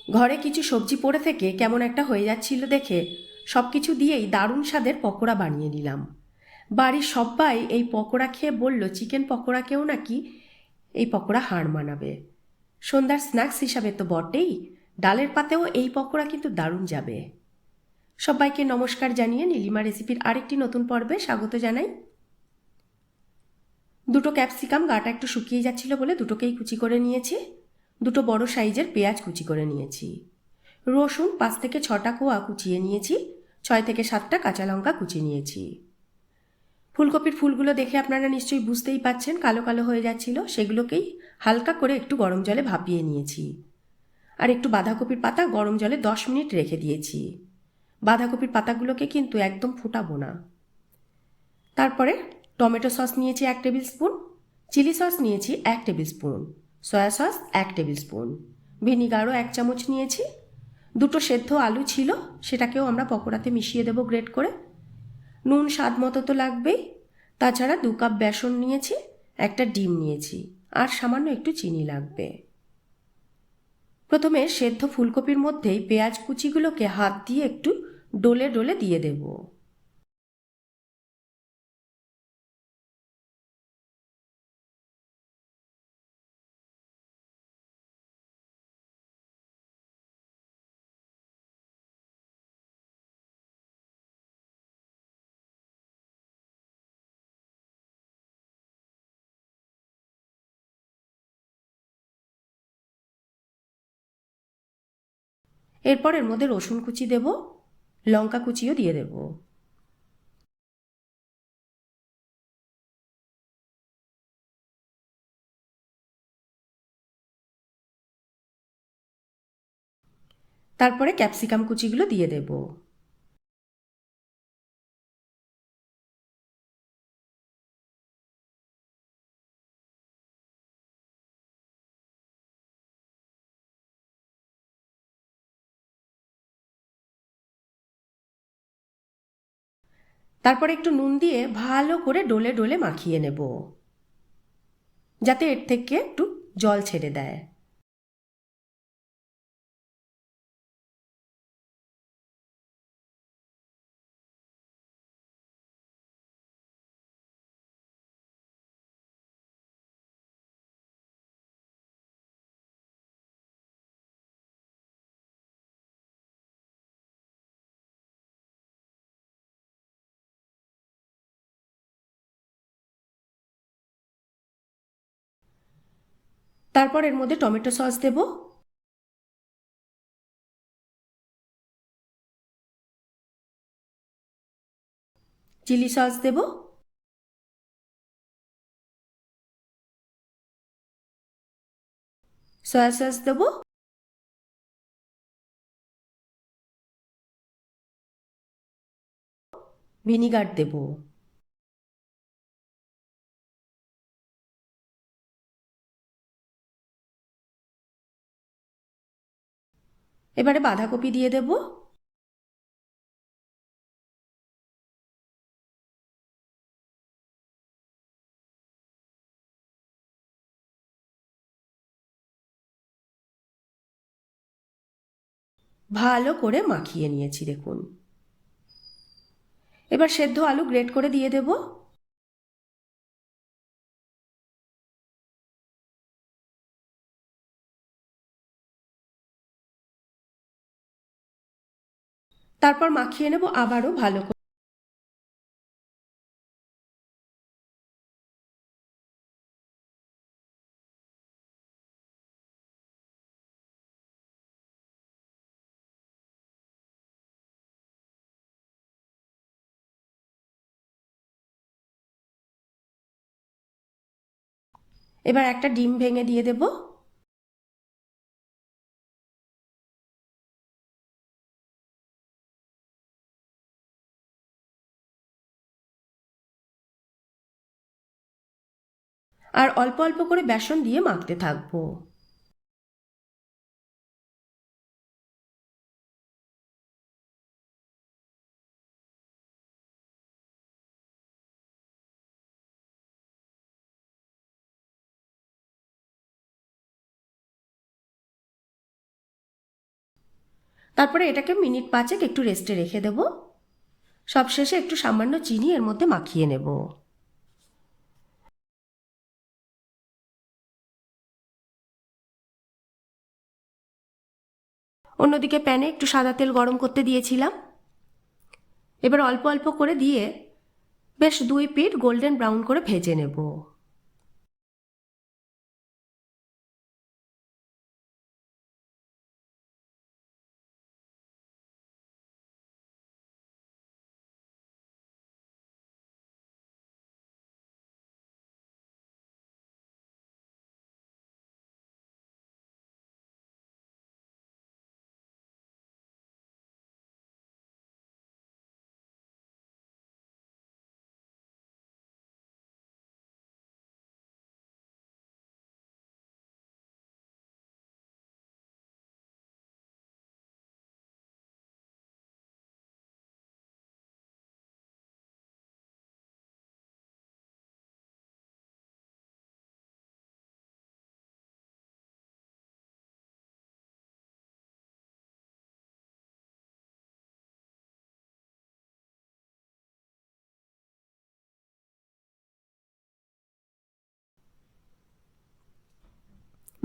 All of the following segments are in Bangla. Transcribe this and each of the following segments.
ঘরে কিছু সবজি পড়ে থেকে কেমন একটা হয়ে যাচ্ছিল দেখে সব কিছু দিয়েই দারুণ স্বাদের পকোড়া বানিয়ে নিলাম। বাড়ির সবাই এই পকোড়া খেয়ে বলল চিকেন পকোড়াকেও নাকি এই পকোড়া হার মানাবে। সন্ধ্যার স্ন্যাক্স হিসাবে তো বটেই, ডালের পাতেও এই পকোড়া কিন্তু দারুণ যাবে। সবাইকে নমস্কার জানিয়ে নীলিমা রেসিপির আরেকটি নতুন পর্বে স্বাগত জানাই। দুটো ক্যাপসিকাম গাটা একটু শুকিয়ে যাচ্ছিল বলে দুটোকেই কুচি করে নিয়েছি। দুটো বড় সাইজের পেঁয়াজ কুচি করে নিয়েছি। রসুন 5 থেকে 6টা কোয়া কুচিয়ে নিয়েছি। 6 থেকে 7টা কাঁচা লঙ্কা কুচিয়ে নিয়েছি। ফুলকপির ফুলগুলো দেখে আপনারা নিশ্চয়ই বুঝতেই পাচ্ছেন কালো কালো হয়ে যাচ্ছিল, সেগুলোকেই হালকা করে একটু গরম জলে ভাপিয়ে নিয়েছি। আর একটু বাঁধাকপির পাতা গরম জলে 10 মিনিট রেখে দিয়েছি। বাঁধাকপির পাতাগুলোকে কিন্তু একদম ফোটাবো না। তারপরে টমেটো সস নিয়েছি 1 টেবিল স্পুন, চিলি সস নিয়েছি 1 tablespoon, soya sauce 1 tablespoon, ভিনিগারও 1 চামচ নিয়েছি। দুটো সেদ্ধ আলু ছিল, সেটাকেও আমরা পকোড়াতে মিশিয়ে দেবো গ্রেট করে। নুন স্বাদ মতো তো লাগবেই। তাছাড়া 2 কাপ বেসন নিয়েছি, একটা ডিম নিয়েছি, আর সামান্য একটু চিনি লাগবে। প্রথমে সেদ্ধ ফুলকপির মধ্যেই পেঁয়াজ কুচিগুলোকে হাত দিয়ে একটু ডলে ডলে দিয়ে দেব। এরপর এর মধ্যে রসুন কুচি দেব, লঙ্কা কুচিও দিয়ে দেব। তারপরে ক্যাপসিকাম কুচিগুলো দিয়ে দেব। তারপরে একটু নুন দিয়ে ভালো করে ডলে ডলে মাখিয়ে নেব, যাতে এর থেকে একটু জল ছেড়ে দেয়। তারপর এর মধ্যে টমেটো সস দেব, চিলি সস দেব, সয়া সস দেব, ভিনিগার দেব। এবারে বাঁধাকপি দিয়ে দেব। ভালো করে মাখিয়ে নিয়েছি দেখুন। এবার সেদ্ধ আলু গ্রেট করে দিয়ে দেব। তারপর মাখিয়ে নেব আবারও ভালো করে। এবার একটা ডিম ভেঙে দিয়ে দেব। আর অল্প অল্প করে বেসন দিয়ে মাখতে থাকবো। তারপরে এটাকে মিনিট 5 একটু রেস্টে রেখে দেব। সবশেষে একটু সামান্য চিনি এর মধ্যে মাখিয়ে নেব। অন্যদিকে প্যানে একটু সাদা তেল গরম করতে দিয়েছিলাম। এবার অল্প অল্প করে দিয়ে বেশ 2 পিঠ গোল্ডেন ব্রাউন করে ভেজে নেব।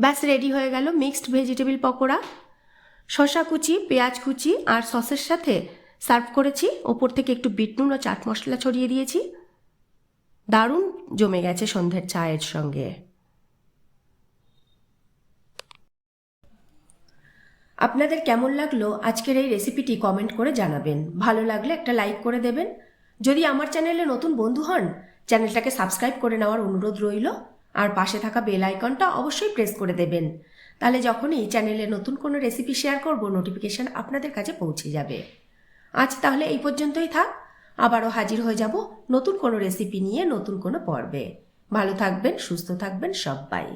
ব্যাস রেডি হয়ে গেল মিক্সড ভেজিটেবল পকোড়া। শসা কুচি, পেঁয়াজ কুচি আর সসের সাথে সার্ভ করেছি। ওপর থেকে একটু বিট নুন ও চাট মশলা ছড়িয়ে দিয়েছি। দারুণ জমে গেছে সন্ধ্যের চায়ের সঙ্গে। আপনাদের কেমন লাগলো আজকের এই রেসিপিটি কমেন্ট করে জানাবেন। ভালো লাগলে একটা লাইক করে দেবেন। যদি আমার চ্যানেলে নতুন বন্ধু হন, চ্যানেলটাকে সাবস্ক্রাইব করে নেওয়ার অনুরোধ রইল। আর পাশে থাকা বেল আইকনটা অবশ্যই প্রেস করে দেবেন। তাহলে যখনই চ্যানেলে নতুন কোনো রেসিপি শেয়ার করব, নোটিফিকেশান আপনাদের কাছে পৌঁছে যাবে। আজ তাহলে এই পর্যন্তই থাক। আবারও হাজির হয়ে যাব নতুন কোনো রেসিপি নিয়ে, নতুন কোনো পর্বে। ভালো থাকবেন, সুস্থ থাকবেন সবাই।